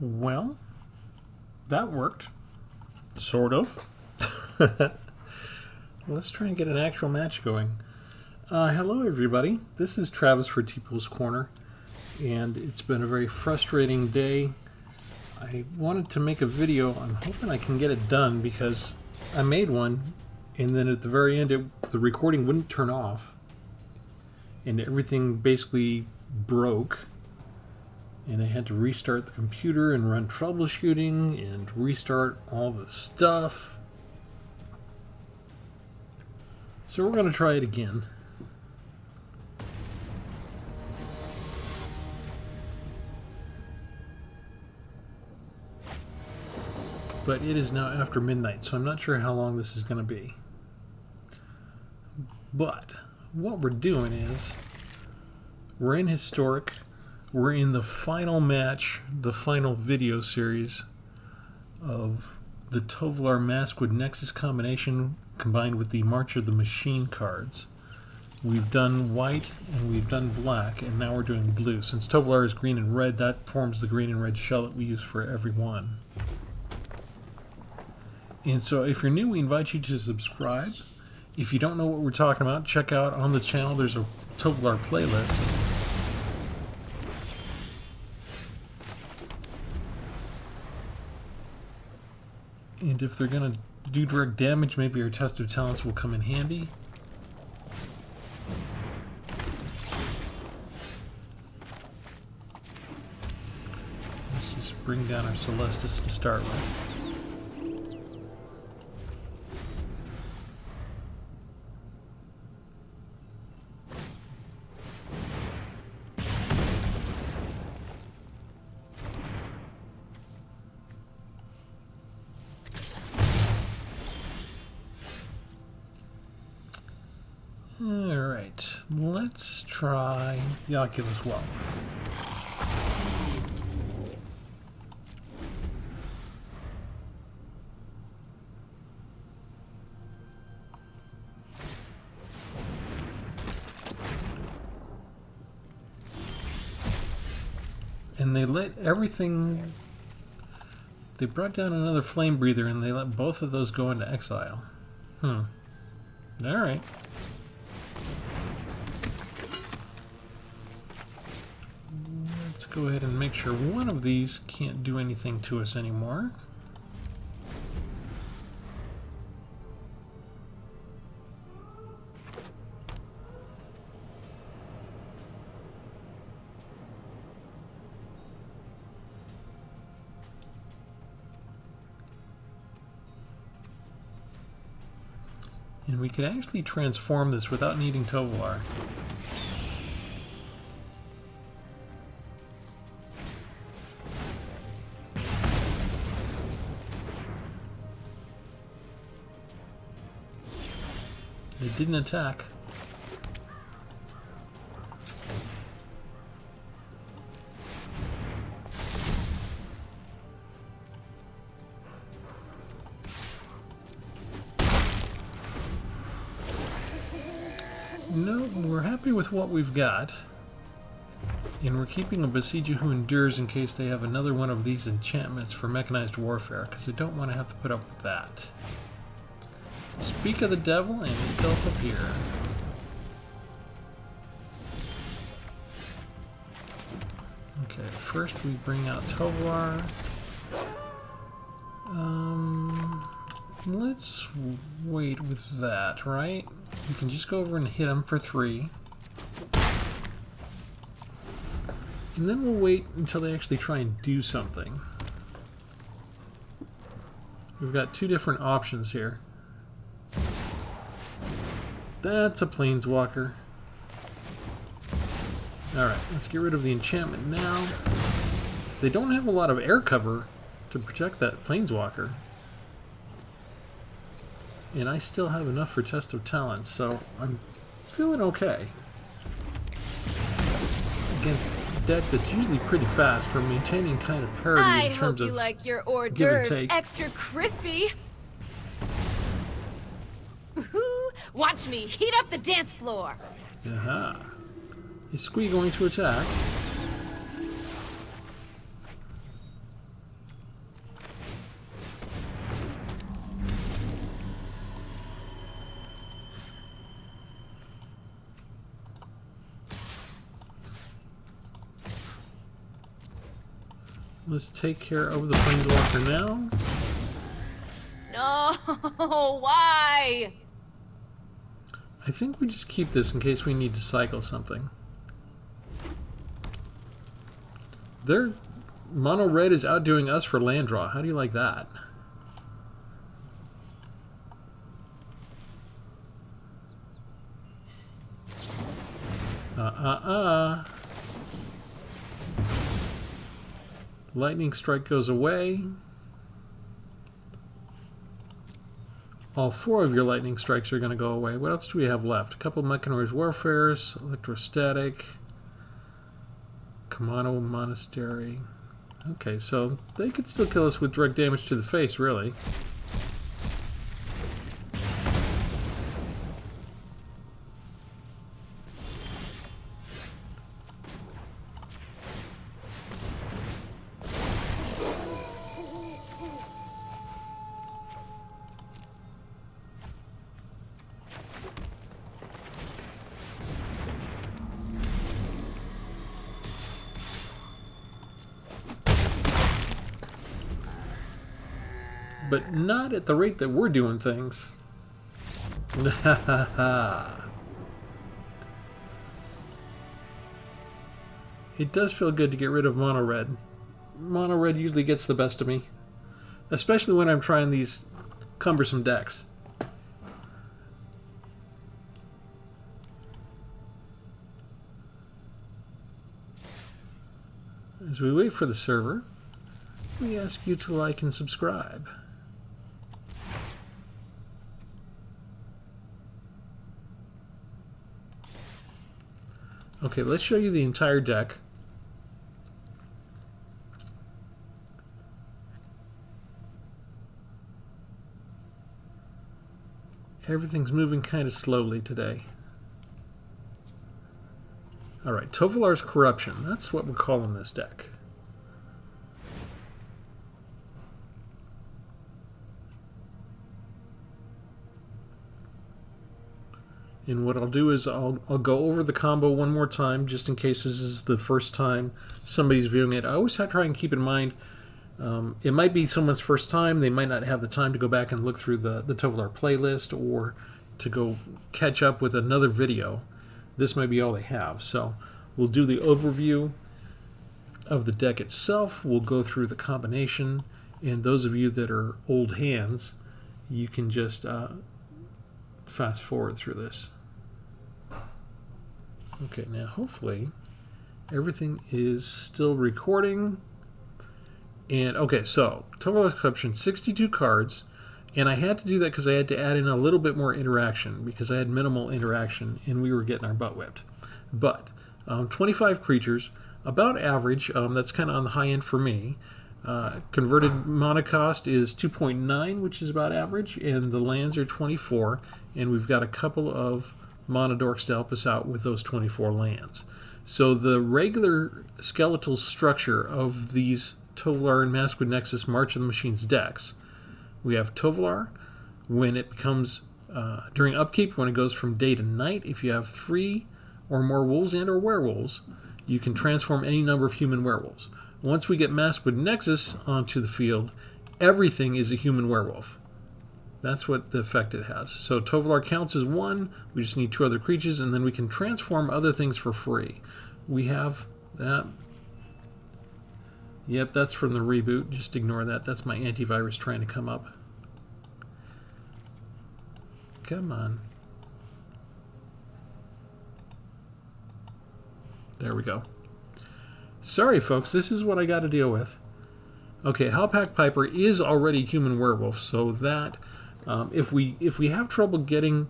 Well, that worked. Sort of. Let's try and get an actual match going. Hello everybody, this is Travis for Tpull's Corner, and it's been a very frustrating day. I wanted to make a video. I'm hoping I can get it done because I made one, and then at the very end the recording wouldn't turn off, and everything basically broke, and I had to restart the computer and run troubleshooting and restart all the stuff. So we're going to try it again. But it is now after midnight, so I'm not sure how long this is going to be. But what we're doing is we're in Historic. We're in the final match, the final video series of the Tovolar Maskwood Nexus combination combined with the March of the Machine cards. We've done white and we've done black, and now we're doing blue. Since Tovolar is green and red, that forms the green and red shell that we use for every one. And so if you're new, we invite you to subscribe. If you don't know what we're talking about, check out on the channel, there's a Tovolar playlist. And if they're going to do direct damage, maybe our test of talents will come in handy. Let's just bring down our Celestis to start with. Alright, let's try the Oculus Well. And they let everything... They brought down another Flame Breather and they let both of those go into exile. Alright. Let's go ahead and make sure one of these can't do anything to us anymore. And we could actually transform this without needing Tovolar. It didn't attack. No, we're happy with what we've got. And we're keeping a Besieger who endures in case they have another one of these enchantments for mechanized warfare, because they don't want to have to put up with that. Speak of the devil, and it doth appear. Okay, first we bring out Tovolar. Let's wait with that, right? We can just go over and hit him for 3. And then we'll wait until they actually try and do something. We've got 2 different options here. That's a Planeswalker. Alright, let's get rid of the enchantment now. They don't have a lot of air cover to protect that Planeswalker. And I still have enough for Test of Talents, so I'm feeling okay. Against a deck that's usually pretty fast, we're maintaining kind of parity in terms of I hope you like your hors d'oeuvres extra crispy. Watch me heat up the dance floor. Aha. Is Squee going to attack? Let's take care of the Planeswalker now. No, why? I think we just keep this in case we need to cycle something. Their mono red is outdoing us for land draw. How do you like that? Lightning strike goes away. All 4 of your lightning strikes are going to go away. What else do we have left? A couple of Mechanized Warfares, Electrostatic, Kamano Monastery. Okay, so they could still kill us with direct damage to the face, really. But not at the rate that we're doing things. It does feel good to get rid of mono red. Mono red usually gets the best of me, especially when I'm trying these cumbersome decks. As we wait for the server, we ask you to like and subscribe. Okay, let's show you the entire deck. Everything's moving kind of slowly today. Alright, Tovolar's Corruption. That's what we're calling this deck. And what I'll do is I'll go over the combo one more time, just in case this is the first time somebody's viewing it. I always have to try and keep in mind, it might be someone's first time. They might not have the time to go back and look through the Tovolar playlist or to go catch up with another video. This might be all they have. So we'll do the overview of the deck itself. We'll go through the combination. And those of you that are old hands, you can just fast forward through this. Okay, now hopefully everything is still recording. And okay, so Tovolar's Corruption, 62 cards, and I had to do that because I had to add in a little bit more interaction because I had minimal interaction and we were getting our butt whipped. But 25 creatures, about average. That's kind of on the high end for me. Converted mana cost is 2.9, which is about average, and the lands are 24, and we've got a couple of mana dorks to help us out with those 24 lands. So the regular skeletal structure of these Tovolar and Maskwood Nexus March of the Machines decks, we have Tovolar when it becomes during upkeep, when it goes from day to night. If you have 3 or more wolves and or werewolves, you can transform any number of human werewolves. Once we get Maskwood Nexus onto the field, everything is a human werewolf. That's what the effect it has. So Tovolar counts as 1. We just need 2 other creatures, and then we can transform other things for free. We have that. Yep, that's from the reboot. Just ignore that. That's my antivirus trying to come up. Come on. There we go. Sorry, folks. This is what I got to deal with. Okay, Howpack Piper is already human werewolf, so that if we have trouble getting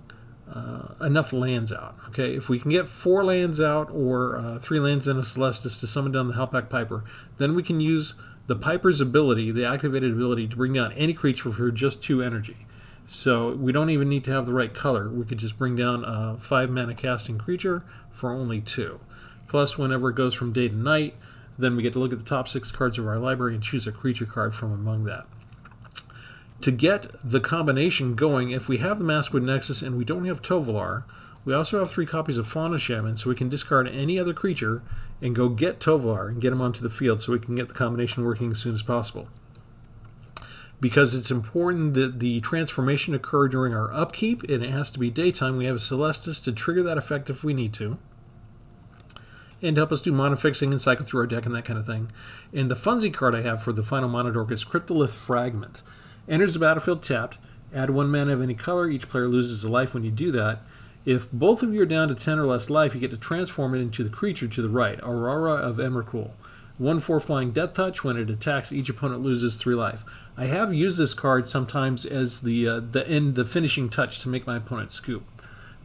enough lands out, okay, if we can get 4 lands out or 3 lands in a Celestis to summon down the Howpack Piper, then we can use the Piper's ability, the activated ability, to bring down any creature for just 2 energy. So we don't even need to have the right color. We could just bring down a 5 mana casting creature for only 2. Plus, whenever it goes from day to night, then we get to look at the top 6 cards of our library and choose a creature card from among that. To get the combination going, if we have the Maskwood Nexus and we don't have Tovolar, We also have 3 copies of Fauna Shaman, so we can discard any other creature and go get Tovolar and get him onto the field so we can get the combination working as soon as possible. Because it's important that the transformation occur during our upkeep, and it has to be daytime, we have a Celestis to trigger that effect if we need to, and help us do mana fixing and cycle through our deck and that kind of thing. And the Funzy card I have for the final Mana Dork is Cryptolith Fragment. Enters the battlefield tapped, add 1 mana of any color, each player loses a life when you do that. If both of you are down to 10 or less life, you get to transform it into the creature to the right, Aurora of Emrakul. 1/4 flying Death Touch. When it attacks, each opponent loses 3 life. I have used this card sometimes as the finishing touch to make my opponent scoop.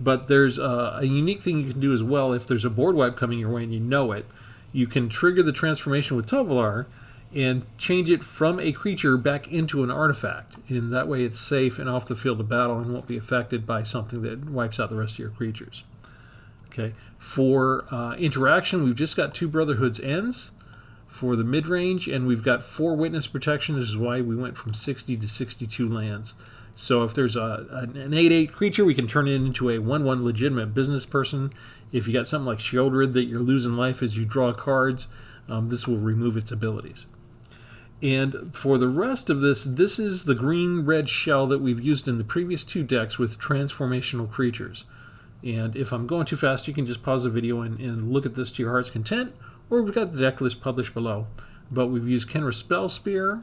But there's a unique thing you can do as well. If there's a board wipe coming your way and you know it, you can trigger the transformation with Tovolar and change it from a creature back into an artifact. And that way it's safe and off the field of battle and won't be affected by something that wipes out the rest of your creatures. Okay. For interaction, we've just got 2 Brotherhood's Ends for the mid-range, and we've got 4 Witness Protection. This is why we went from 60 to 62 lands. So if there's an 8/8 creature, we can turn it into a 1/1 legitimate business person. If you got something like Shieldred that you're losing life as you draw cards, this will remove its abilities. And for the rest of this is the green-red shell that we've used in the previous 2 decks with transformational creatures. And if I'm going too fast, you can just pause the video and look at this to your heart's content, or we've got the deck list published below. But we've used Kenra's Spell Spear.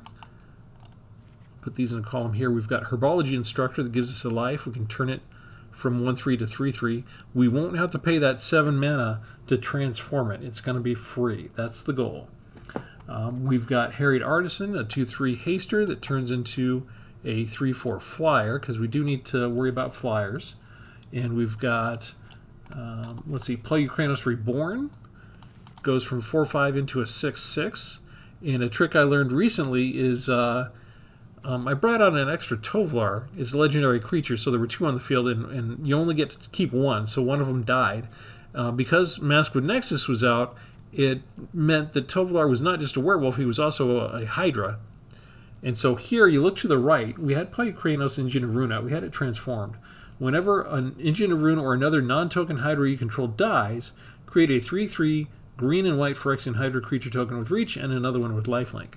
Put these in a column here. We've got Herbology Instructor that gives us a life. We can turn it from 1/3 to 3/3. We won't have to pay that 7 mana to transform it. It's going to be free. That's the goal. We've got Harried Artisan, a 2/3 haster that turns into a 3/4 flyer, because we do need to worry about flyers. And we've got, let's see, Plaguekranos Reborn. Goes from 4/5 into a 6/6. And a trick I learned recently is I brought out an extra Tovolar. It's a legendary creature, so there were 2 on the field, and you only get to keep 1, so one of them died. Because Maskwood Nexus was out, it meant that Tovolar was not just a werewolf, he was also a Hydra. And so here, you look to the right, we had Plaguekranos Engine of Rune out. We had it transformed. Whenever an Engine of Rune or another non-token Hydra you control dies, create a 3/3 green and white Phyrexian Hydra creature token with reach and another one with lifelink.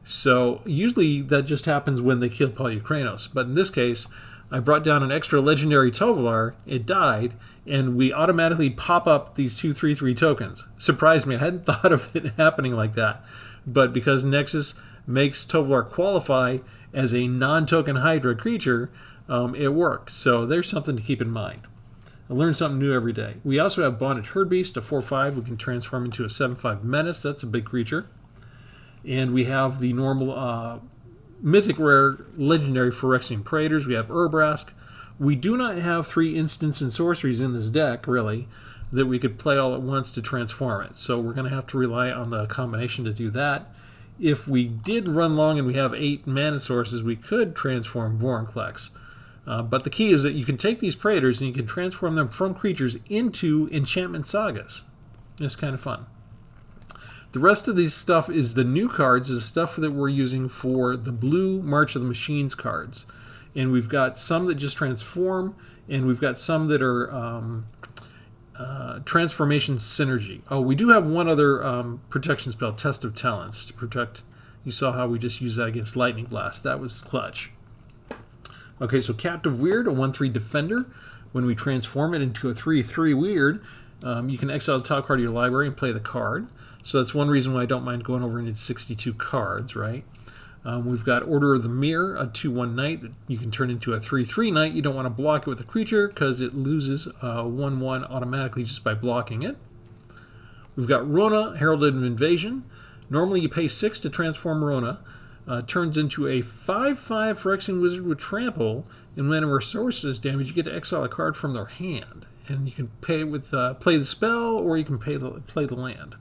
So usually that just happens when they kill Plaguekranos. But in this case, I brought down an extra legendary Tovolar, it died, and we automatically pop up these 2 3/3 tokens. Surprised me, I hadn't thought of it happening like that. But because Nexus makes Tovolar qualify as a non-token Hydra creature, it worked. So there's something to keep in mind. I learn something new every day. We also have Bonded Herdbeast, a 4/5. We can transform into a 7/5 Menace. That's a big creature. And we have the normal mythic rare legendary Phyrexian Praetors. We have Urbrask. We do not have 3 instants and sorceries in this deck, really, that we could play all at once to transform it. So we're going to have to rely on the combination to do that. If we did run long and we have 8 mana sources, we could transform Vorinclex. But the key is that you can take these Praetors and you can transform them from creatures into enchantment sagas. It's kind of fun. The rest of this stuff is the new cards, is the stuff that we're using for the blue March of the Machines cards. And we've got some that just transform, and we've got some that are transformation synergy. Oh, we do have one other protection spell, Test of Talents, to protect. You saw how we just used that against Lightning Blast. That was clutch. Okay, so Captive Weird, a 1/3 defender. When we transform it into a 3/3 weird, you can exile the top card of your library and play the card. So that's one reason why I don't mind going over into 62 cards, right? We've got Order of the Mirror, a 2/1 knight that you can turn into a 3/3 knight. You don't want to block it with a creature because it loses 1/1 automatically just by blocking it. We've got Rona, Heralded of Invasion. Normally you pay 6 to transform Rona. Turns into a 5/5 Phyrexian Wizard with Trample, and when a resource does damage, you get to exile a card from their hand. And you can pay with play the spell, or you can play the land.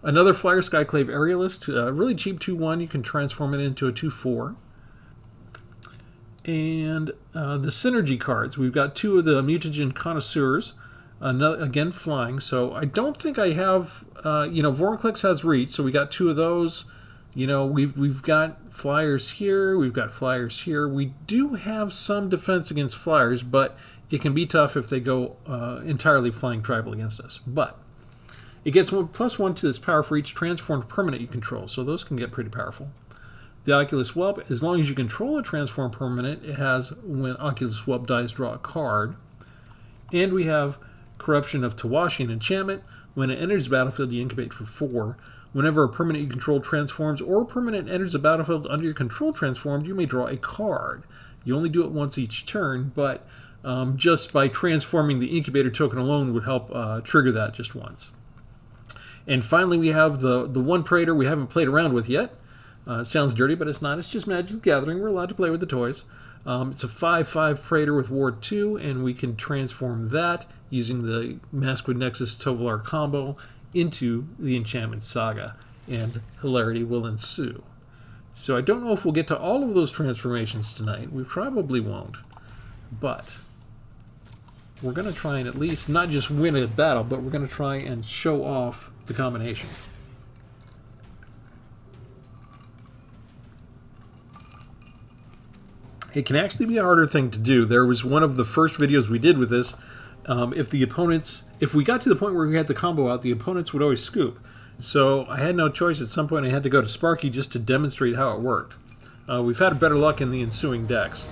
Another Flyer Skyclave Aerialist, really cheap 2/1. You can transform it into a 2/4. And the synergy cards. We've got 2 of the Mutagen Connoisseurs, again flying. So I don't think I have, Vorinclex has reach, so we got 2 of those. We've got flyers here, we've got flyers here. We do have some defense against flyers, but it can be tough if they go entirely flying tribal against us. But it gets +1 to its power for each transformed permanent you control, so those can get pretty powerful. The Oculus Whelp, as long as you control a transformed permanent, it has, when Oculus Whelp dies, draw a card. And we have Corruption of Tawashi, an enchantment. When it enters the battlefield, you incubate for 4. Whenever a permanent you control transforms or a permanent enters the battlefield under your control transformed, you may draw a card. You only do it once each turn, but just by transforming the incubator token alone would help trigger that just once. And finally, we have the one Praetor we haven't played around with yet. Sounds dirty, but it's not. It's just Magic the Gathering. We're allowed to play with the toys. It's a 5/5 Praetor with Ward 2, and we can transform that using the Maskwood Nexus Tovolar combo into the Enchantment Saga, and hilarity will ensue. So I don't know if we'll get to all of those transformations tonight. We probably won't. But we're going to try and at least not just win a battle, but we're going to try and show off the combination. It can actually be a harder thing to do. There was one of the first videos we did with this. If we got to the point where we had the combo out, the opponents would always scoop. So I had no choice. At some point I had to go to Sparky just to demonstrate how it worked. We've had better luck in the ensuing decks.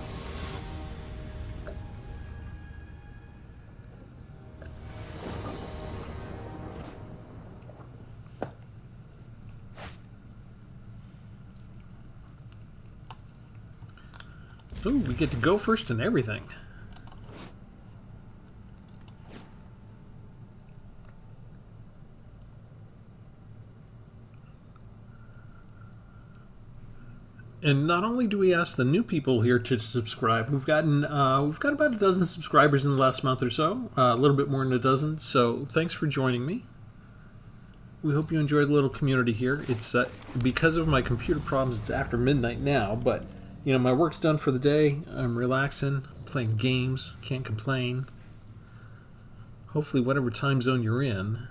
Ooh, we get to go first in everything. And not only do we ask the new people here to subscribe, we've got about a dozen subscribers in the last month or so, a little bit more than a dozen. So thanks for joining me. We hope you enjoyed the little community here. It's because of my computer problems, it's after midnight now, but you know, my work's done for the day. I'm relaxing, playing games, can't complain. Hopefully whatever time zone you're in,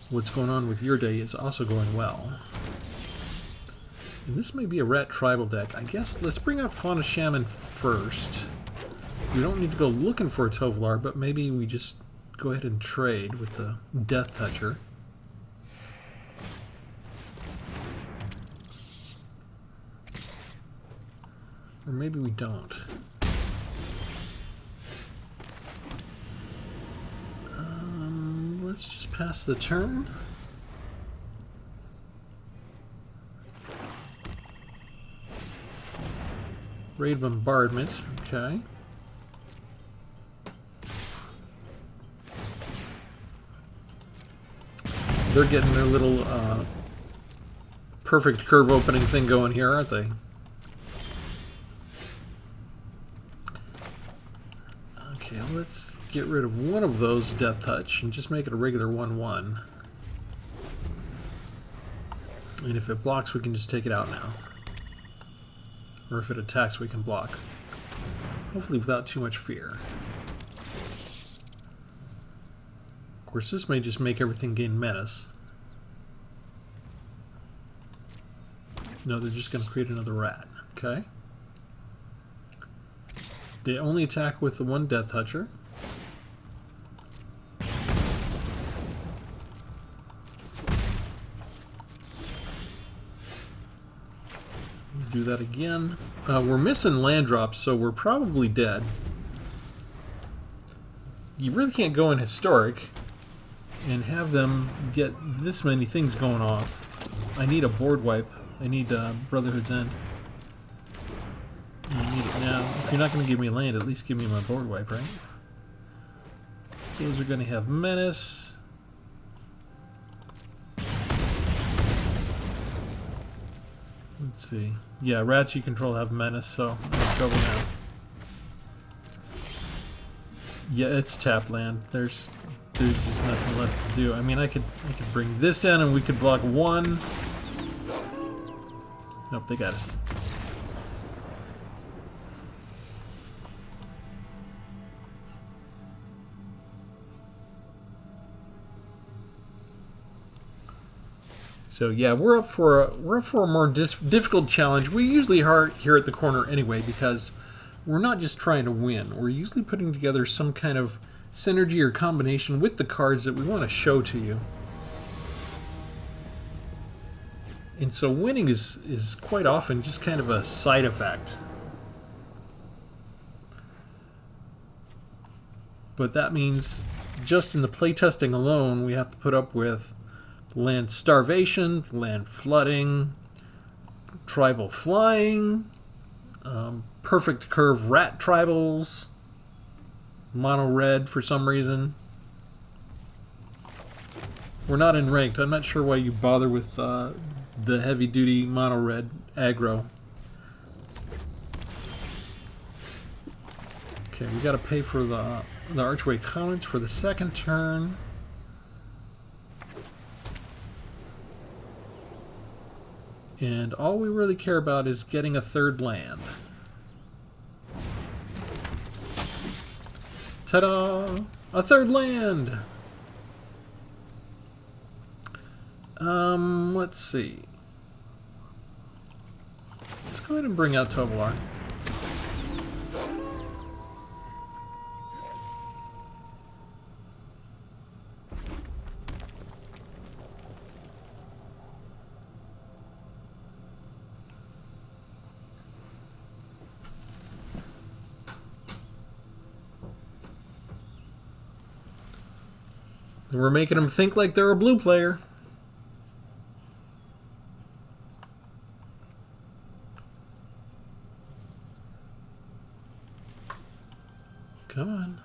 what's going on with your day is also going well. And this may be a rat tribal deck. I guess let's bring out Fauna Shaman first. We don't need to go looking for a Tovolar, but maybe we just go ahead and trade with the Death Toucher. Or maybe we don't. Let's just pass the turn. Raid Bombardment, okay. They're getting their little perfect curve opening thing going here, aren't they? Okay, let's get rid of one of those Death Touch and just make it a regular 1/1. And if it blocks, we can just take it out now. Or if it attacks, we can block. Hopefully without too much fear. Of course, this may just make everything gain menace. No, they're just going to create another rat. Okay. They only attack with the one Death Toucher. Do that again. We're missing land drops, so we're probably dead. You really can't go in Historic and have them get this many things going off. I need a board wipe. I need Brotherhood's End. I need it now. If you're not going to give me land, at least give me my board wipe, right? Those are going to have Menace. Let's see. Yeah, rats you control have Menace, so I'm in trouble now. Yeah, it's tap land. There's just nothing left to do. I mean, I could bring this down and we could block one. Nope, they got us. So yeah, we're up for a more difficult challenge. We usually are here at the corner anyway because we're not just trying to win. We're usually putting together some kind of synergy or combination with the cards that we want to show to you. And so winning is quite often just kind of a side effect. But that means just in the playtesting alone, we have to put up with land starvation, land flooding, tribal flying, perfect curve rat tribals, mono red for some reason. We're not in ranked. I'm not sure why you bother with the heavy duty mono red aggro. Okay, we got to pay for the archway comments for the second turn. And all we really care about is getting a third land. Ta-da! A third land! Let's see. Let's go ahead and bring out Tovolar. We're making them think like they're a blue player. Come on.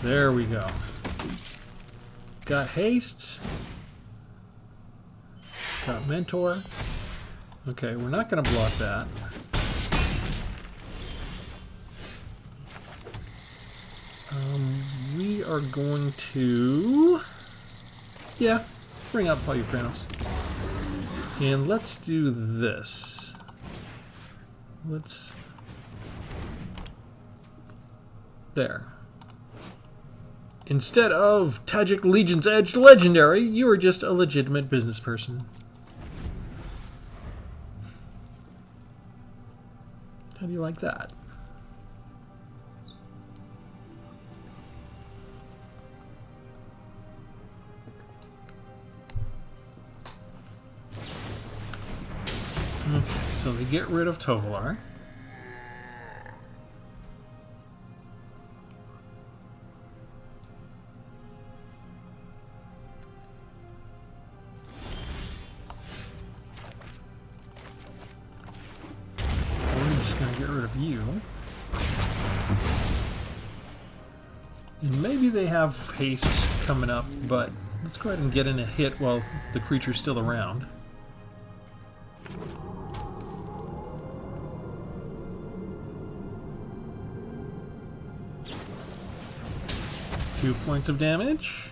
There we go. Got haste. Got mentor. Okay, we're not going to block that. We are going to... Yeah, bring up Polychronos. And let's do this. Let's... There. Instead of Tajik Legion's Edge Legendary, you are just a legitimate business person. How do you like that? Okay, so they get rid of Tovolar. We're just going to get rid of you. And maybe they have haste coming up, but let's go ahead and get in a hit while the creature's still around. Two points of damage.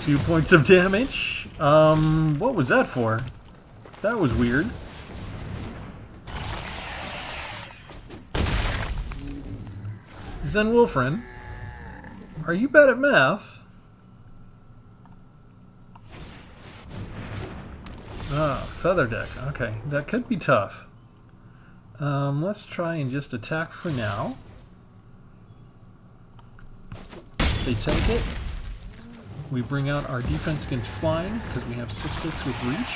2 points of damage. What was that for? That was weird. Zen Wilfrin, are you bad at math? Ah, feather deck. Okay, that could be tough. Let's try and just attack for now. They take it. We bring out our defense against flying because we have 6/6 with reach.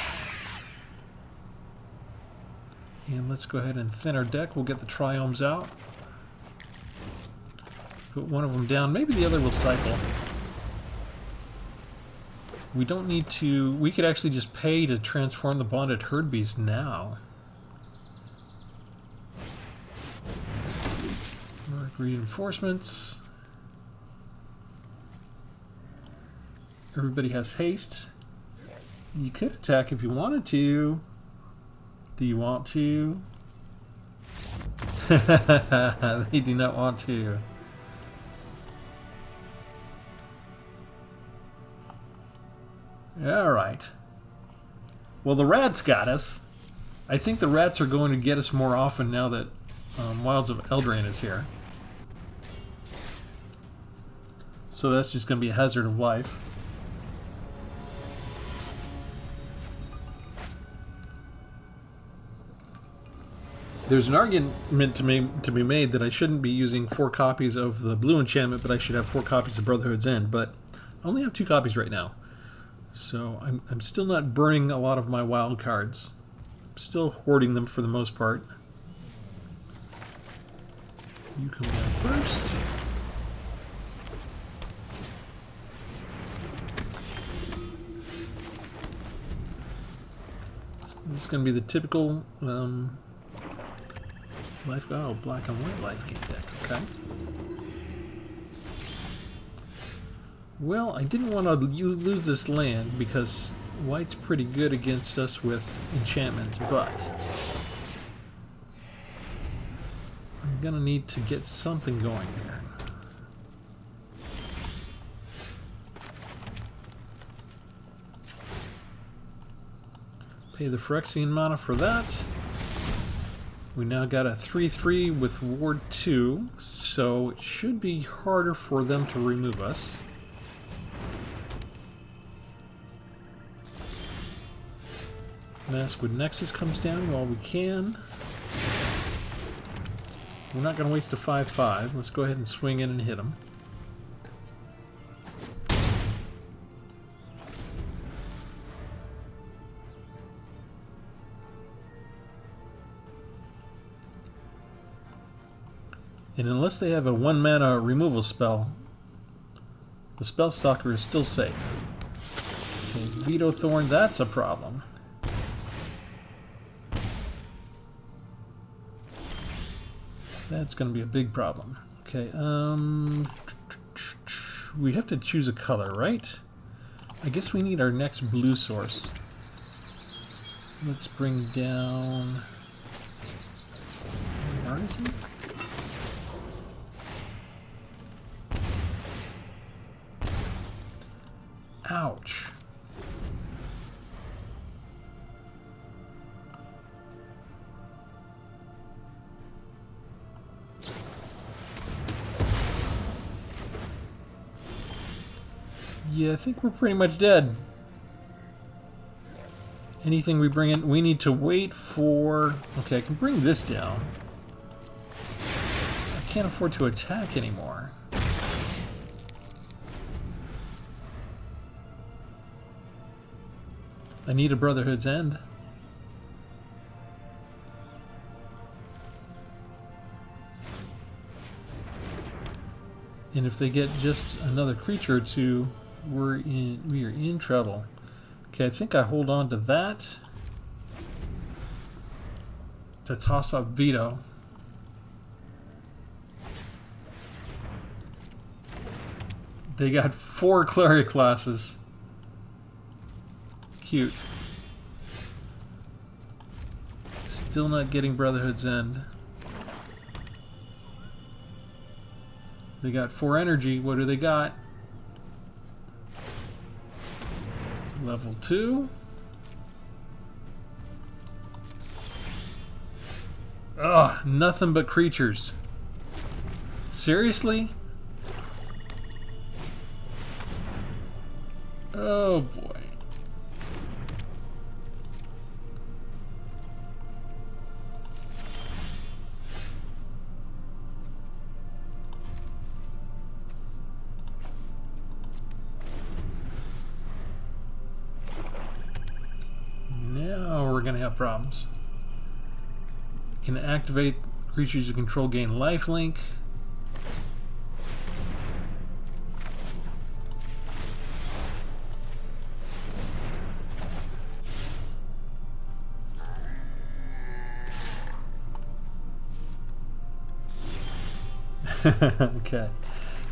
And let's go ahead and thin our deck. We'll get the triomes out. Put one of them down. Maybe the other will cycle. We don't need to... We could actually just pay to transform the Bonded Herd Beast now. Reinforcements. Everybody has haste. You could attack if you wanted to. Do you want to? They do not want to. Alright. Well, the rats got us. I think the rats are going to get us more often now that Wilds of Eldraine is here. So that's just going to be a hazard of life. There's an argument to be made that I shouldn't be using 4 copies of the blue enchantment, but I should have 4 copies of Brotherhood's End, but I only have 2 copies right now. So I'm still not burning a lot of my wild cards. I'm still hoarding them for the most part. You come down first. This is going to be the typical black and white life gain deck. Okay. Well, I didn't want to lose this land because white's pretty good against us with enchantments, but I'm going to need to get something going here. Pay the Phyrexian mana for that. We now got a 3/3 with Ward 2, so it should be harder for them to remove us. Maskwood Nexus comes down while we can. We're not going to waste a 5/5. Let's go ahead and swing in and hit him. And unless they have a 1-mana removal spell, the Spellstalker is still safe. Okay, Veto Thorn, that's a problem. That's going to be a big problem. Okay, we have to choose a color, right? I guess we need our next blue source. Let's bring down Artisan. Ouch. Yeah, I think we're pretty much dead. Anything we bring in, we need to wait for... Okay, I can bring this down. I can't afford to attack anymore. I need a Brotherhood's End. And if they get just another creature or two, we are in trouble. Okay, I think I hold on to that to toss up Veto. They got 4 Cleric classes. Cute. Still not getting Brotherhood's End. They got 4 energy. What do they got? Level 2. Ugh, nothing but creatures. Seriously? Oh boy. Now we're gonna have problems. Can activate creatures you control gain lifelink. Okay,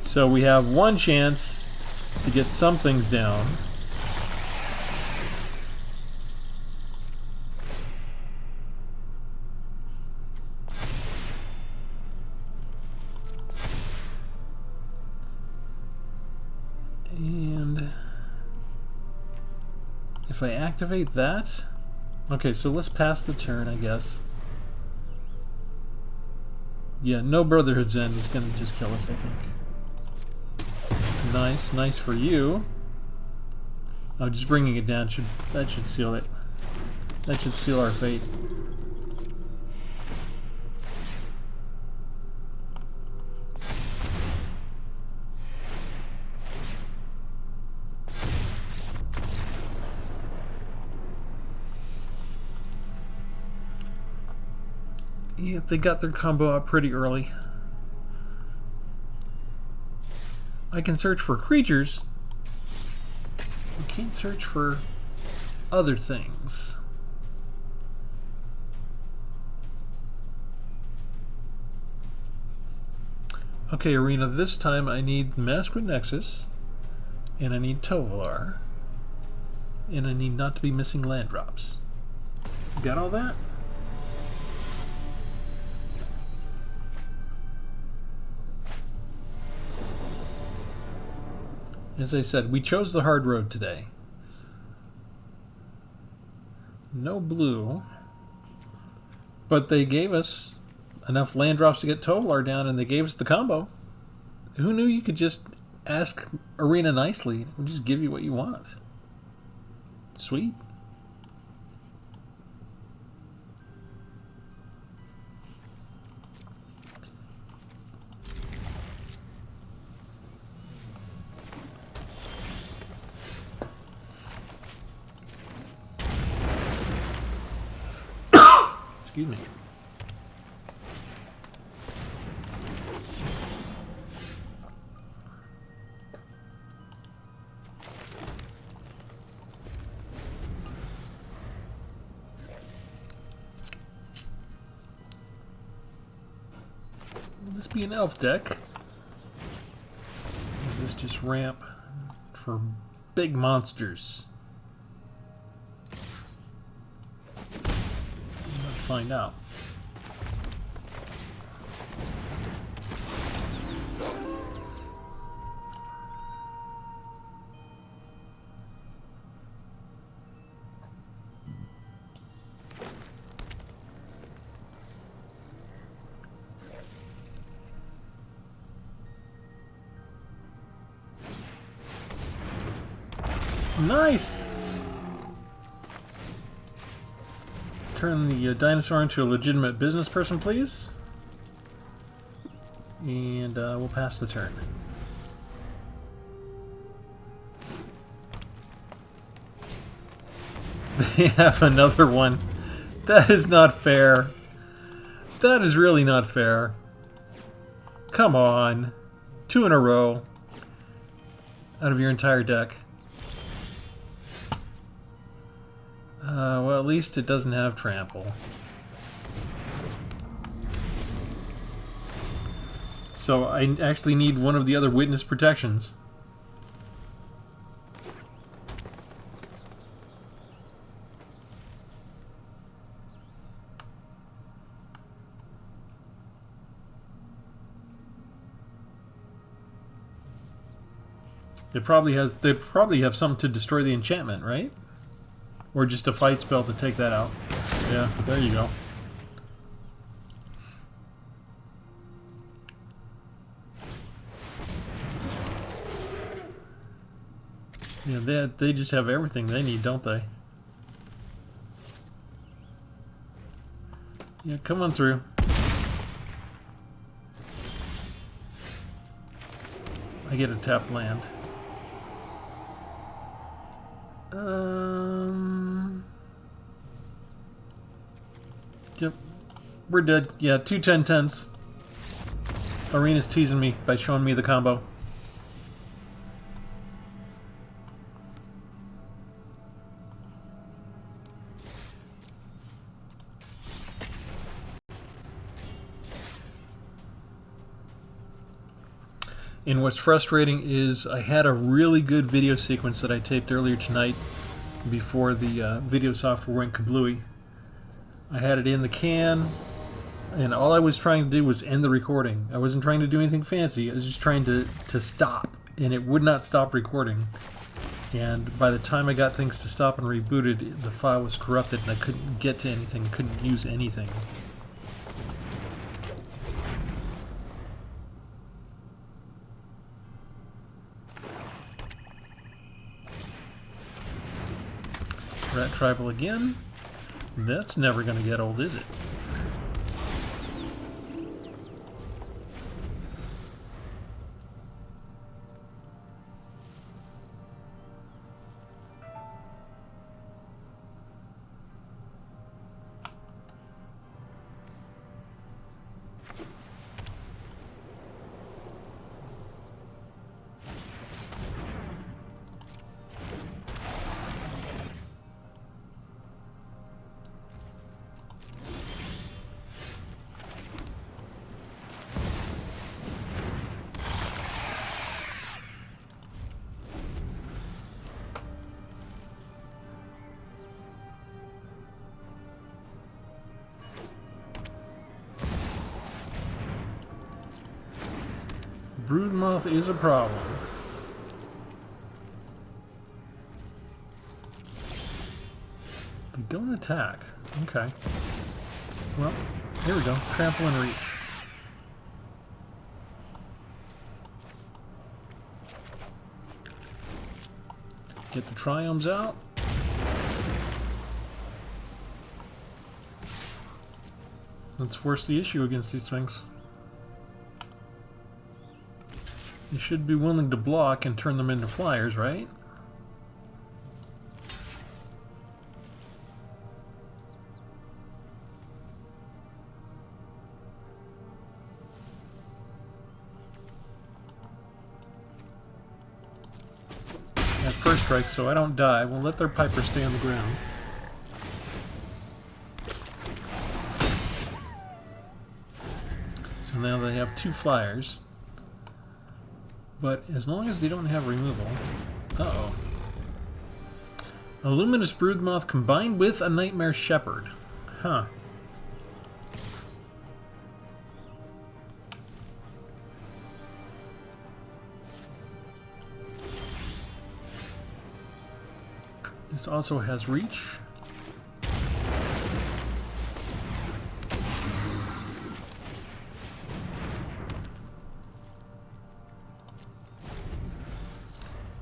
so we have one chance to get some things down. And if I activate that, okay, so let's pass the turn, I guess. Yeah, no Brotherhood's End is going to just kill us, I think. Nice, nice for you. Oh, just bringing it down, that should seal it. That should seal our fate. Yeah, they got their combo up pretty early. I can search for creatures. I can't search for other things. Okay, Arena, this time I need Maskwood Nexus, and I need Tovolar, and I need not to be missing land drops. Got all that? As I said, we chose the hard road today. No blue, but they gave us enough land drops to get Tovolar down, and they gave us the combo. Who knew you could just ask Arena nicely? It would just give you what you want. Sweet. Excuse me. Will this be an elf deck? Or is this just ramp for big monsters? Find out. Nice! Turn the dinosaur into a legitimate business person, please. And we'll pass the turn. They have another one. That is not fair. That is really not fair. Come on. 2 in a row. Out of your entire deck. Well, at least it doesn't have trample. So I actually need one of the other witness protections. They probably have something to destroy the enchantment, right? Or just a fight spell to take that out. Yeah, there you go. Yeah, they just have everything they need, don't they? Yeah, come on through. I get a tap land. Yep. We're dead. Yeah, 2 10-10s. Arena's teasing me by showing me the combo. And what's frustrating is I had a really good video sequence that I taped earlier tonight before the video software went kablooey. I had it in the can, and all I was trying to do was end the recording. I wasn't trying to do anything fancy. I was just trying to stop, and it would not stop recording. And by the time I got things to stop and rebooted, the file was corrupted, and I couldn't get to anything, couldn't use anything. Rat Tribal again. That's never going to get old, is it? Broodmoth is a problem. They don't attack. Okay. Well, here we go. Trample and reach. Get the triomes out. Let's force the issue against these things. You should be willing to block and turn them into flyers, right? At first strike, so I don't die. We'll let their Piper stay on the ground. So now they have 2 flyers. But as long as they don't have removal... Uh-oh. A Luminous Broodmoth combined with a Nightmare Shepherd. Huh. This also has reach.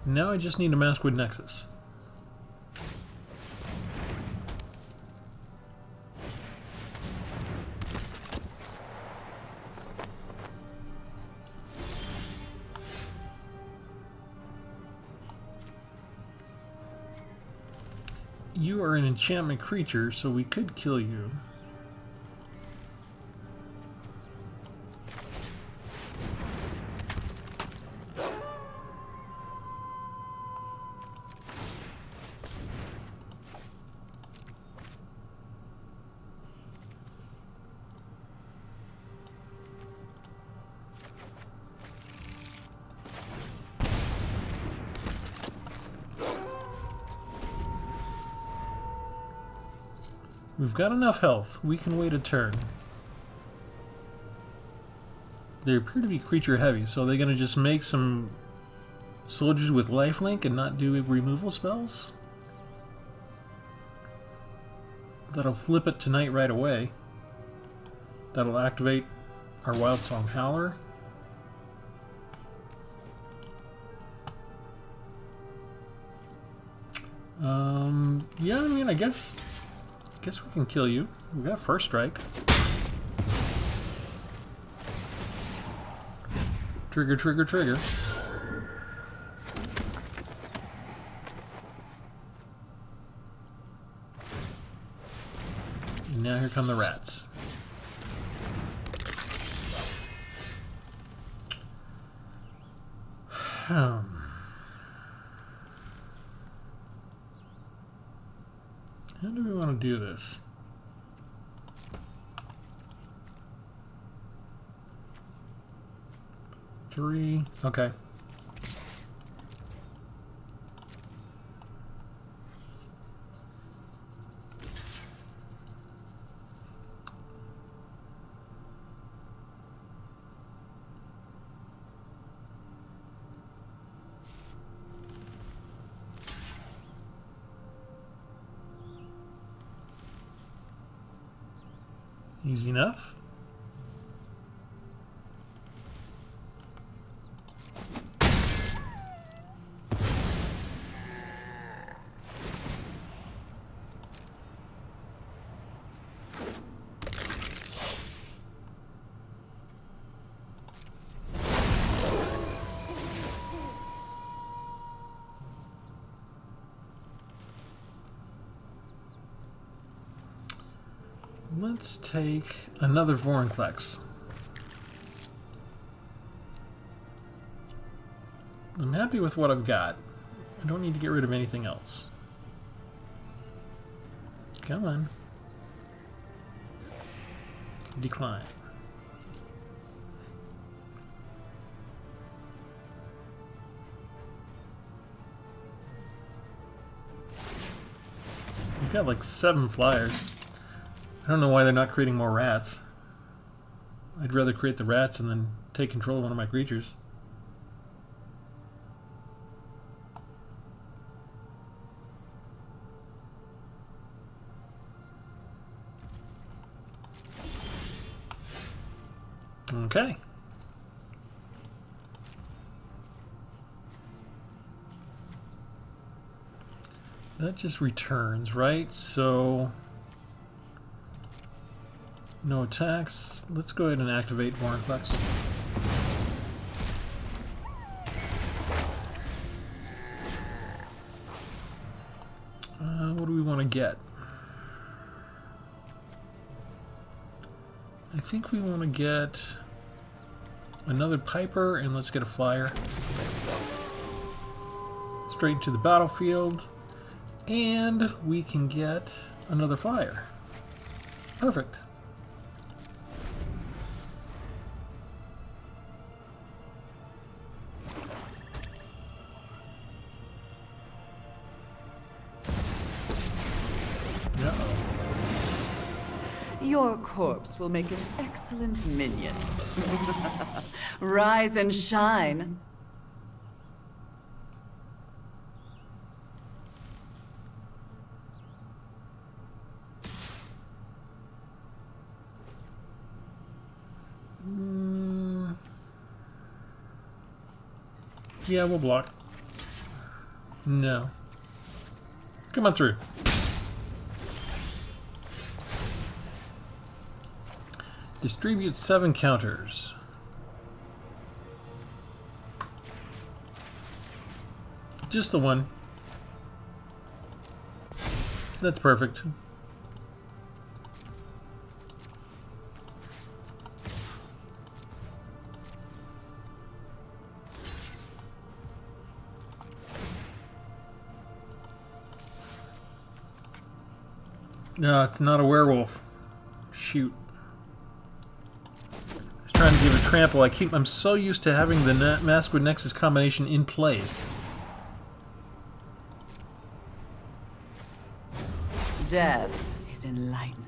Now I just need a Maskwood Nexus. You are an enchantment creature, so we could kill you. We've got enough health. We can wait a turn. They appear to be creature heavy, so they're going to just make some soldiers with lifelink and not do removal spells? That'll flip it tonight right away. That'll activate our Wildsong Howler. Yeah, I mean, I guess we can kill you. We got first strike. Trigger, trigger, trigger. And now here come the rats. How do we want to do this? Three. Okay. Easy enough. Let's take another Vorinclex. I'm happy with what I've got. I don't need to get rid of anything else. Come on. Decline. We've got like 7 flyers. I don't know why they're not creating more rats. I'd rather create the rats and then take control of one of my creatures. Okay. That just returns, right? So no attacks. Let's go ahead and activate Vorinclex. What do we want to get? I think we want to get another Piper, and let's get a Flyer. Straight into the battlefield, and we can get another Flyer. Perfect. Your corpse will make an excellent minion. Rise and shine. Yeah, we'll block. No. Come on through. Distribute 7 counters. Just the one. That's perfect. No, it's not a werewolf. Shoot. Trying to give a trample. I'm so used to having the Maskwood Nexus combination in place. Death is enlightening.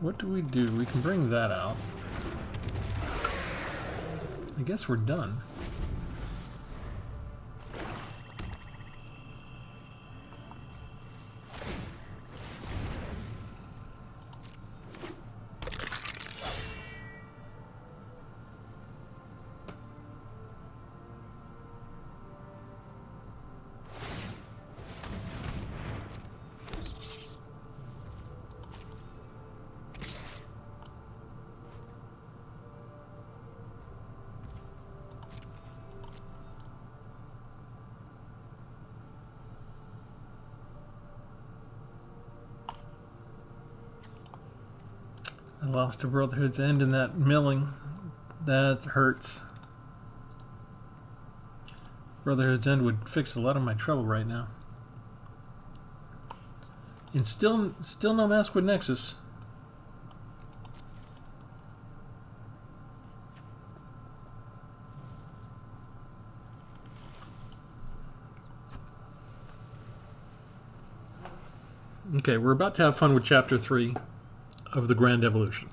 What do? We can bring that out. I guess we're done. I lost a Brotherhood's End in that milling. That hurts. Brotherhood's End would fix a lot of my trouble right now. And still no Maskwood Nexus. Okay, we're about to have fun with Chapter 3 of the Grand Evolution.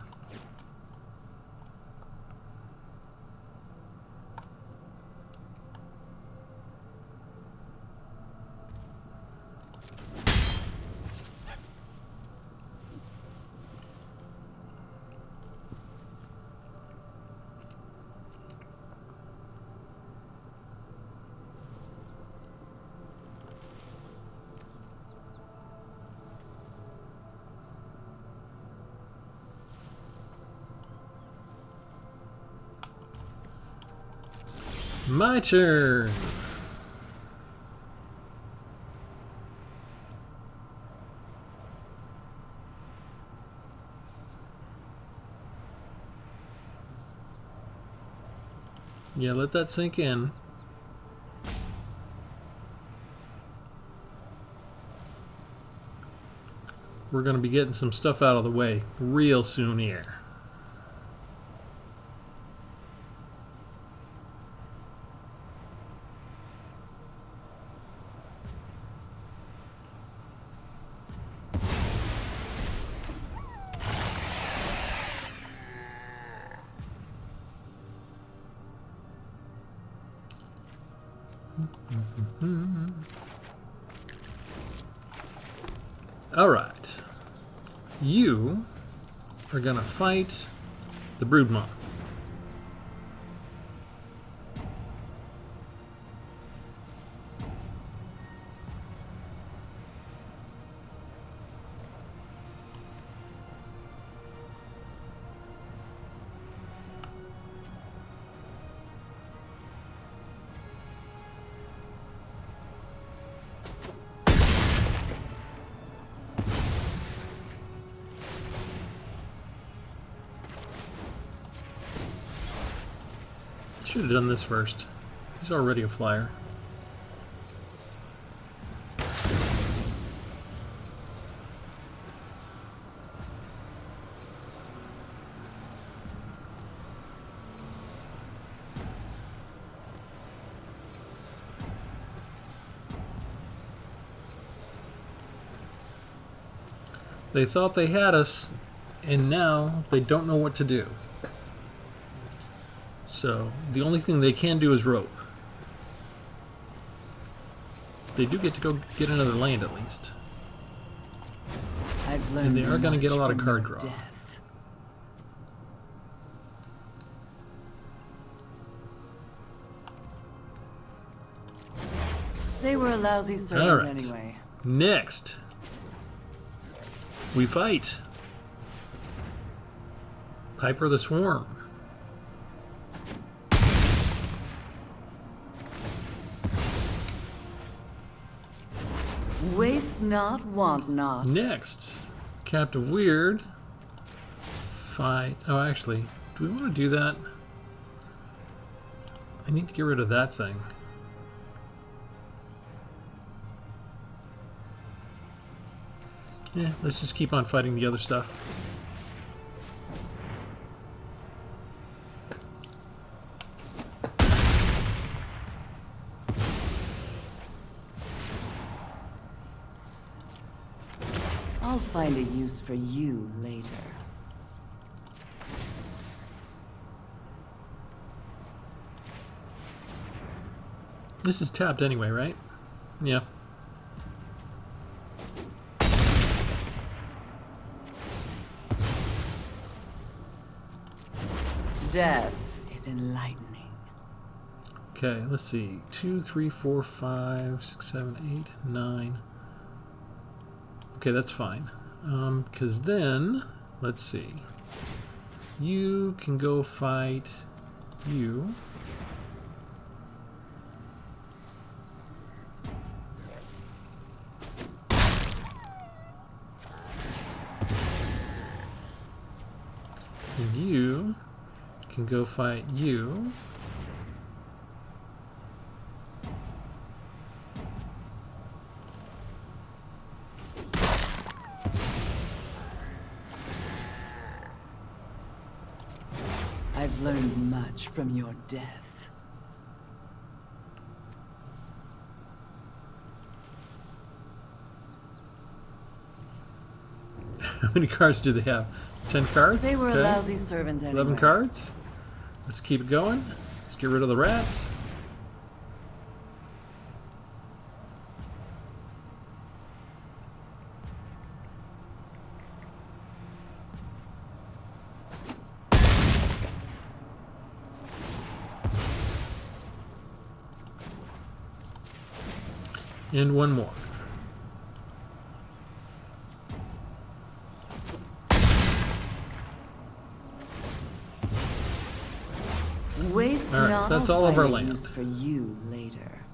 My turn. Yeah, let that sink in. We're going to be getting some stuff out of the way real soon here. Alright. You are gonna fight the Broodmaw. Should have done this first. He's already a flyer. They thought they had us, and now they don't know what to do. So, the only thing they can do is rope. They do get to go get another land at least. And they are going to get a lot of card draw. They were a lousy servant anyway. Next, we fight Piper the Swarm. Waste not, want not. Next, Captive Weird. Fight. Oh, actually, do we want to do that? I need to get rid of that thing. Yeah, let's just keep on fighting the other stuff. I'll find a use for you later. This is tapped anyway, right? Yeah. Death is enlightening. Okay, let's see. 2, 3, 4, 5, 6, 7, 8, 9. Okay, that's fine. Because then, let's see. You can go fight you. And you can go fight you. I've learned much from your death. How many cards do they have? 10 cards? They were okay. a lousy servant anyway. 11 cards. Let's keep it going. Let's get rid of the rats. And one more. Waste all right, not. that's I'll all of our find a land. use for you later.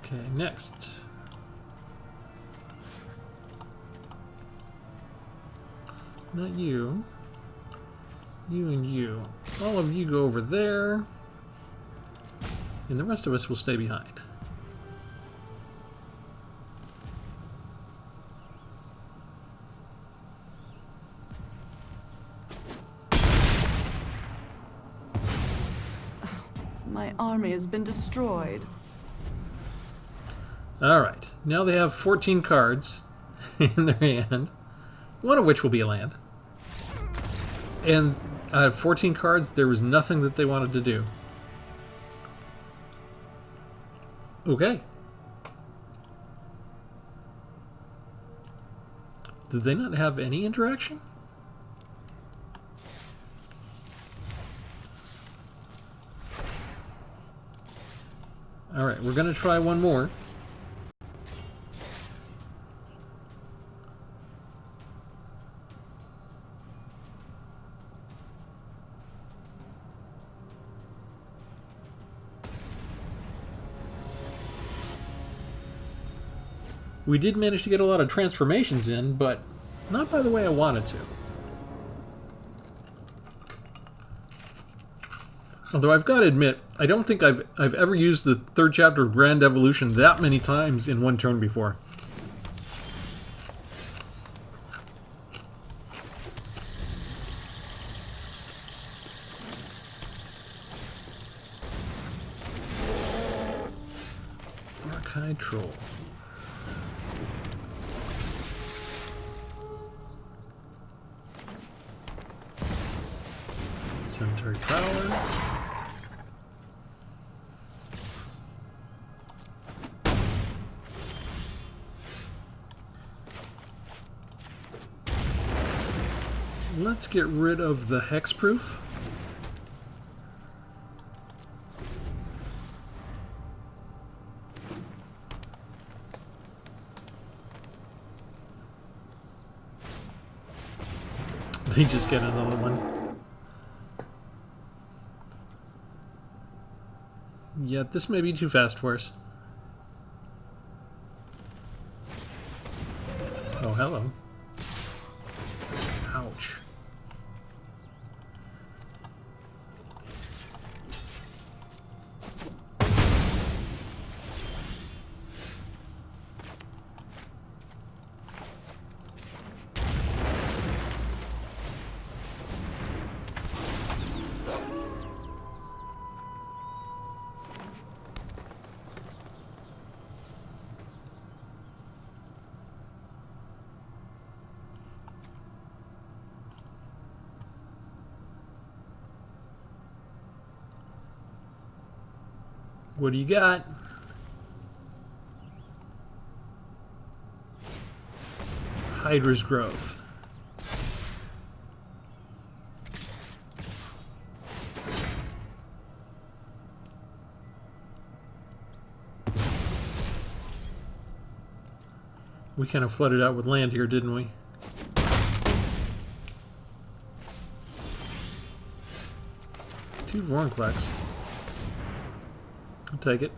Okay, next. Not you. You and you. All of you go over there. And the rest of us will stay behind. My army has been destroyed. Alright, now they have 14 cards. in their hand, one of which will be a land. And out of 14 cards, there was nothing that they wanted to do. Okay. Did they not have any interaction? Alright, we're going to try one more. We did manage to get a lot of transformations in, but not by the way I wanted to. Although I've got to admit, I don't think I've ever used the third chapter of Grand Evolution that many times in one turn before. Archai Troll. Cemetery Prowler. Let's get rid of the hexproof. They just get another one. Yeah, this may be too fast for us. Oh, hello. Ouch. What do you got? Hydra's Growth. We kind of flooded out with land here, didn't we? Two Vornclex. I'll take it.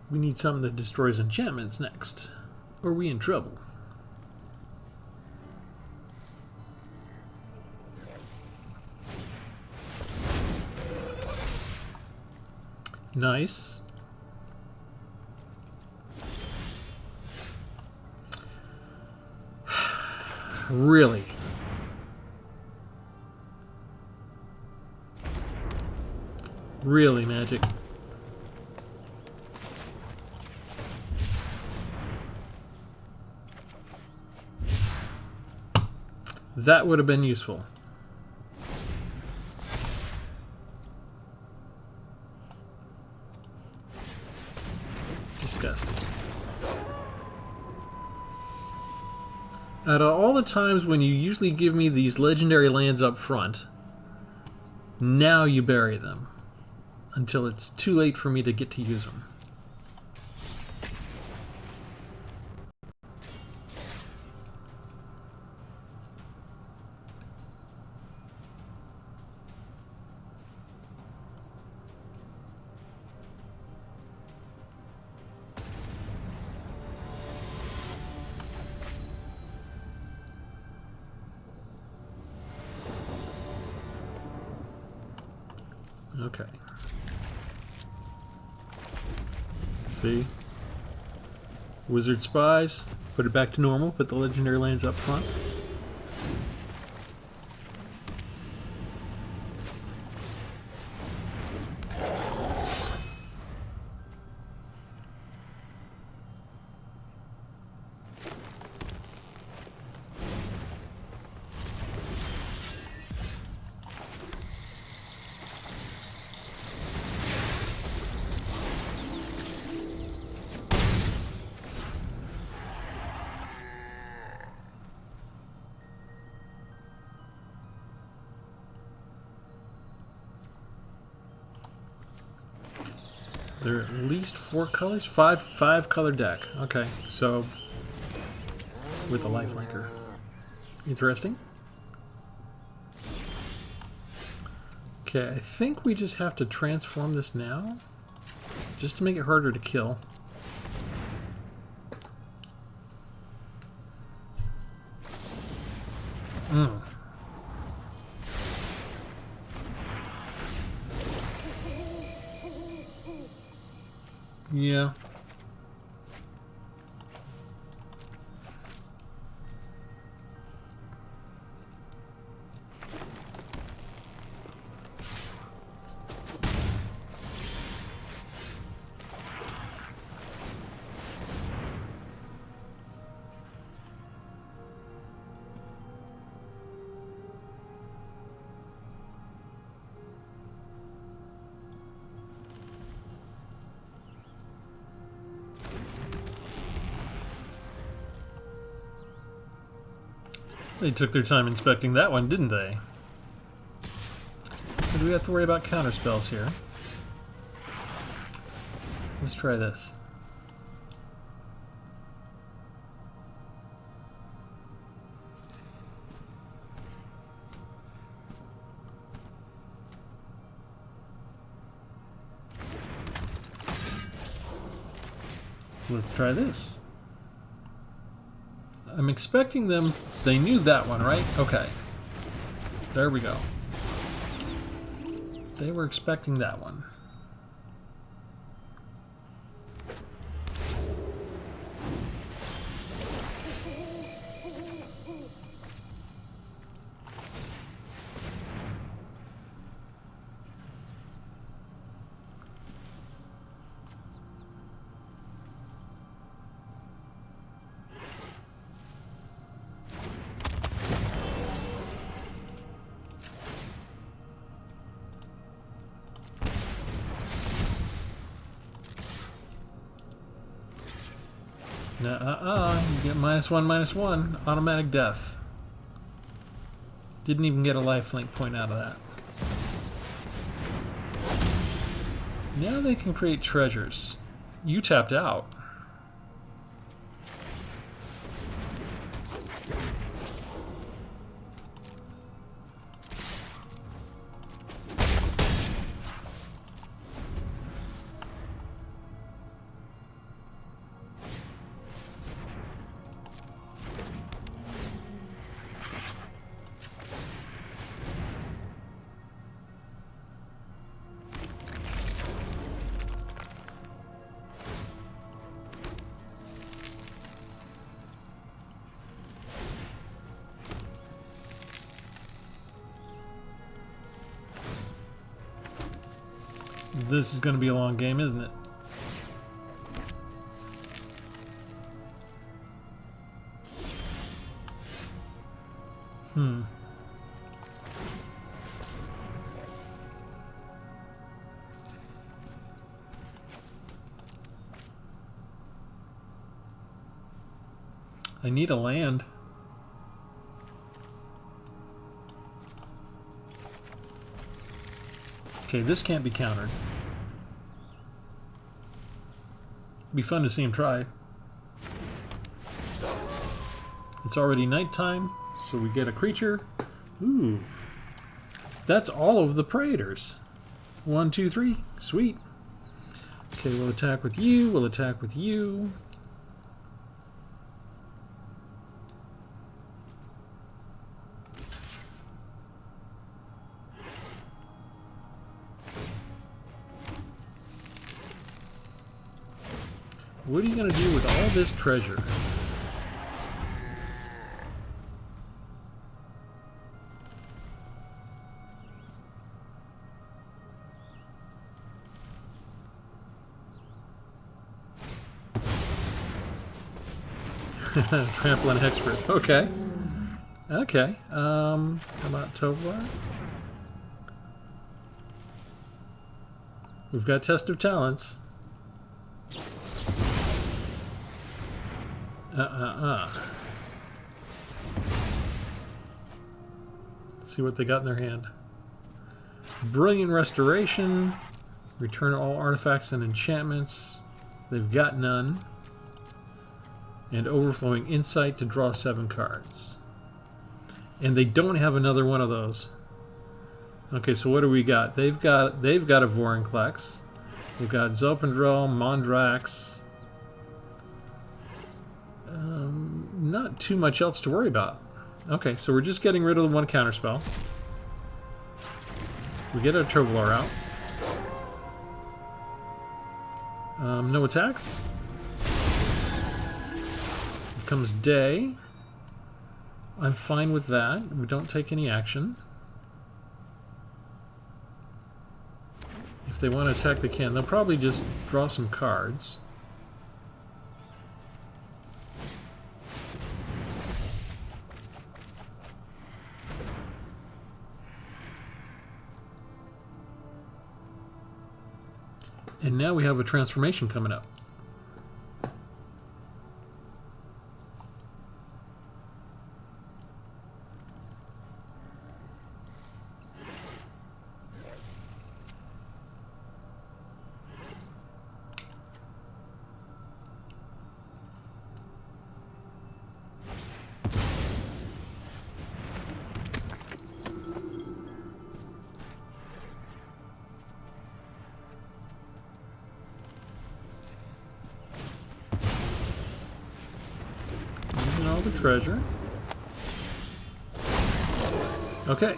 We need something that destroys enchantments next, or we in trouble. Nice. Really? Really, Magic? That would have been useful. Disgusting. Out of all the times when you usually give me these legendary lands up front, now you bury them until it's too late for me to get to use them. Okay. See? Wizard Spies. Put it back to normal. Put the legendary lands up front. There are at least 4 colors? Five color deck. Okay, so with a lifelinker. Interesting. Okay, I think we just have to transform this now, just to make it harder to kill. Yeah. They took their time inspecting that one, didn't they? So do we have to worry about counter spells here? Let's try this. Let's try this. I'm expecting them. They knew that one, right? Okay. There we go. They were expecting that one. You get -1/-1. Automatic death. Didn't even get a lifelink point out of that. Now they can create treasures. You tapped out. This is going to be a long game, isn't it? I need a land. Okay, this can't be countered. Be fun to see him try. It's already nighttime, so we get a creature. Ooh. That's all of the Praetors. 1, 2, 3. Sweet. Okay, we'll attack with you. We'll attack with you. What are you going to do with all this treasure? Trampling expert. Okay. Okay. How about Tovolar? We've got Test of Talents. Let's see what they got in their hand. Brilliant Restoration. Return all artifacts and enchantments. They've got none. And Overflowing Insight to draw 7 cards. And they don't have another one of those. Okay, so what do we got? They've got a Vorinclex. They've got Zopandrel, Mondrax. Not too much else to worry about. Okay, so we're just getting rid of the one counterspell. We get our Tovolar out. No attacks. Comes day. I'm fine with that. We don't take any action. If they want to attack, they can. They'll probably just draw some cards. And now we have a transformation coming up. All the treasure. Okay,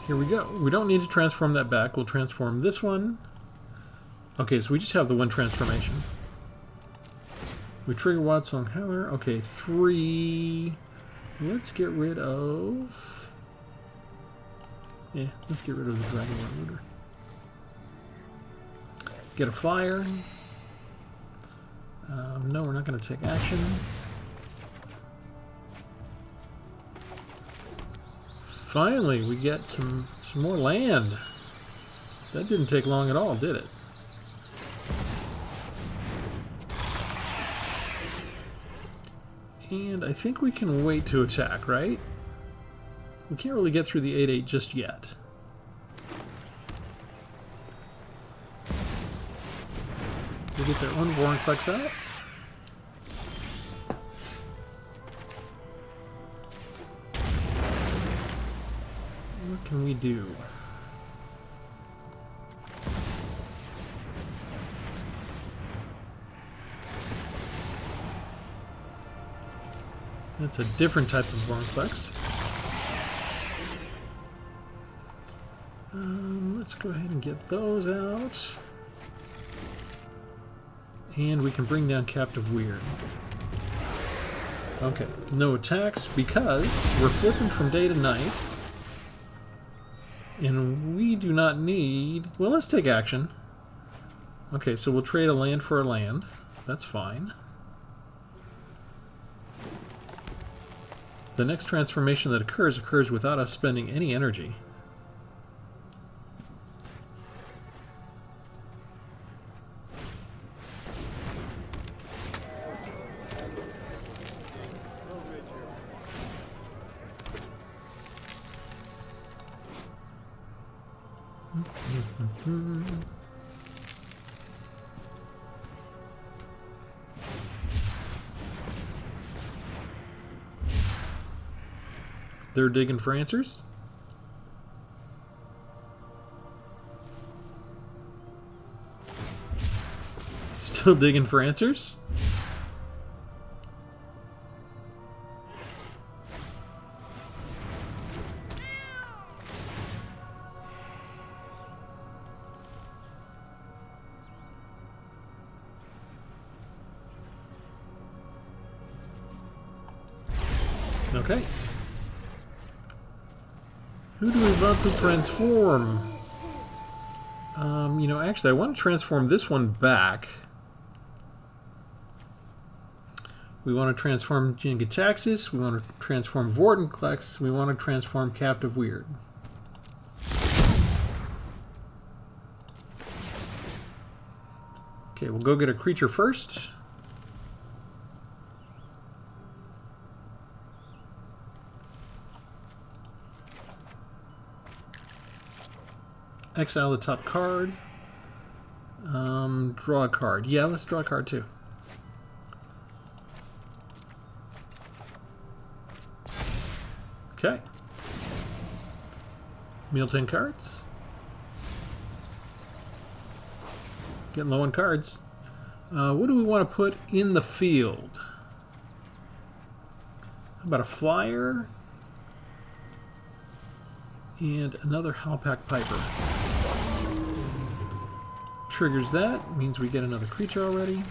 here we go. We don't need to transform that back. We'll transform this one. Okay, so we just have the one transformation. We trigger Wildsong Howler. Okay, 3. Let's get rid of... Yeah, let's get rid of the Dragon Looter. Get a flyer. No, we're not going to take action. Finally, we get some more land. That didn't take long at all, did it? And I think we can wait to attack, right? We can't really get through the 8/8 just yet. They get their own Vorinclex out. What can we do? That's a different type of Vorinclex. Let's go ahead and get those out. And we can bring down Captive Weird. Okay, no attacks because we're flipping from day to night. And we do not need... Well, let's take action. Okay, so we'll trade a land for a land. That's fine. The next transformation that occurs without us spending any energy. They're digging for answers. Still digging for answers. Okay. Who do we want to transform? You know, actually, I want to transform this one back. We want to transform Jingataxis. We want to transform Vortenklex. We want to transform Captive Weird. Okay, we'll go get a creature first. Exile the top card. Draw a card. Yeah, let's draw a card too. Okay. Meal 10 cards. Getting low on cards. What do we want to put in the field? How about a flyer? And another Halpak Piper. Triggers that. Means we get another creature already.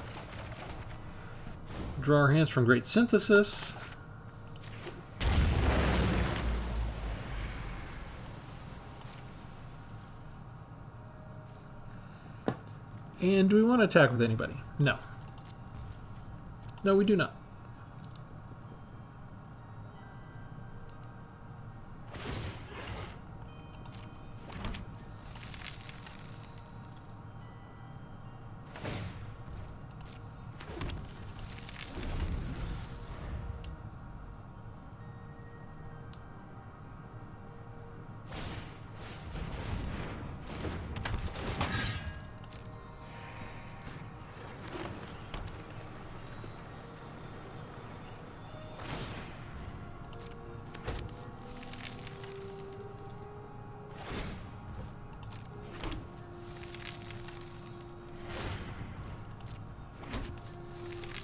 Draw our hands from Great Synthesis. And do we want to attack with anybody? No. No, we do not.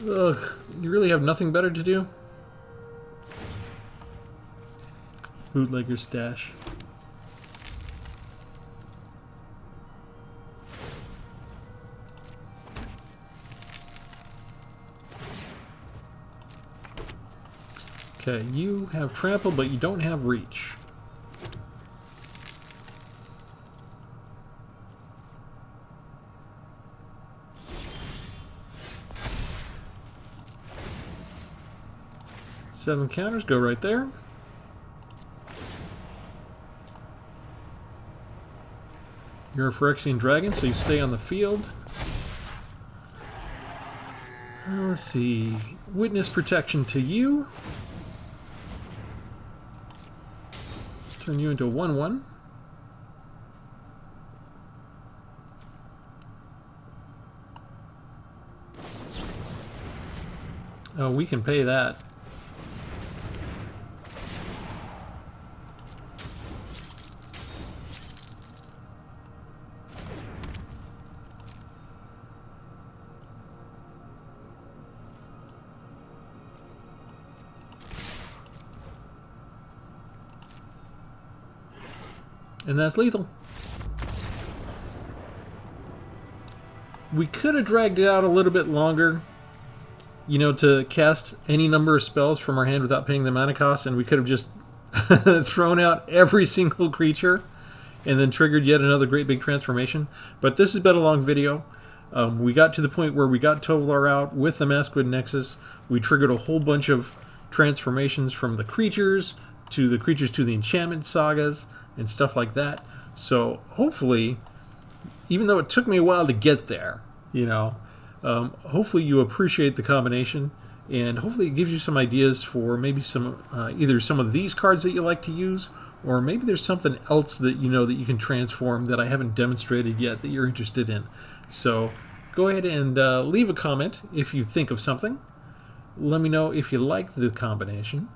Ugh, you really have nothing better to do? Bootlegger stash. Okay, you have trample, but you don't have reach. Seven counters go right there. You're a Phyrexian Dragon, so you stay on the field. Let's see. Witness protection to you. Turn you into a 1/1. Oh, we can pay that. And that's lethal. We could have dragged it out a little bit longer, you know, to cast any number of spells from our hand without paying the mana cost, and we could have just thrown out every single creature and then triggered yet another great big transformation. But this has been a long video. We got to the point where we got Tovolar out with the Maskwood Nexus. We triggered a whole bunch of transformations from the creatures to the enchantment sagas and stuff like that. So hopefully, even though it took me a while to get there, you know, hopefully you appreciate the combination, and hopefully it gives you some ideas for maybe some either some of these cards that you like to use, or maybe there's something else that you know that you can transform that I haven't demonstrated yet that you're interested in. So go ahead and leave a comment if you think of something. Let me know if you like the combination.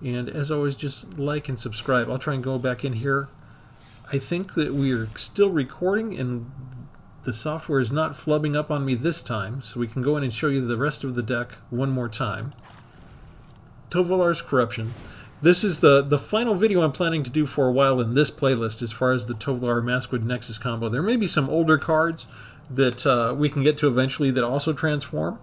And as always, just like and subscribe. I'll try and go back in here. I think that we are still recording and the software is not flubbing up on me this time, so we can go in and show you the rest of the deck one more time. Tovolar's Corruption. This is the final video I'm planning to do for a while in this playlist as far as the Tovolar Maskwood Nexus combo. There may be some older cards that we can get to eventually that also transform.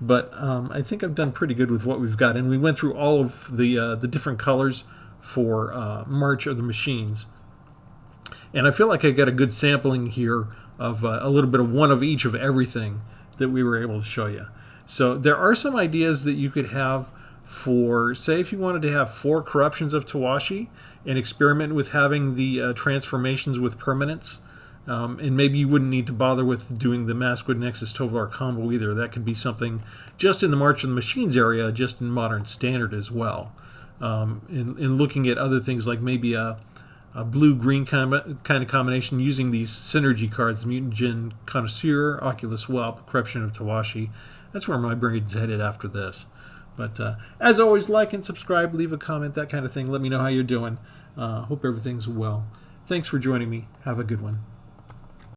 but I think I've done pretty good with what we've got. And we went through all of the different colors for March of the Machines. And I feel like I got a good sampling here of a little bit of one of each of everything that we were able to show you. So there are some ideas that you could have for, say, if you wanted to have 4 corruptions of Tawashi and experiment with having the transformations with permanents. And maybe you wouldn't need to bother with doing the Maskwood Nexus Tovolar combo either. That could be something just in the March of the Machines area, just in Modern Standard as well. In looking at other things like maybe a blue-green kind of combination using these synergy cards, Mutant Djinn Connoisseur, Oculus Whelp, Corruption of Tawashi. That's where my brain's headed after this. But as always, like and subscribe, leave a comment, that kind of thing. Let me know how you're doing. Hope everything's well. Thanks for joining me. Have a good one.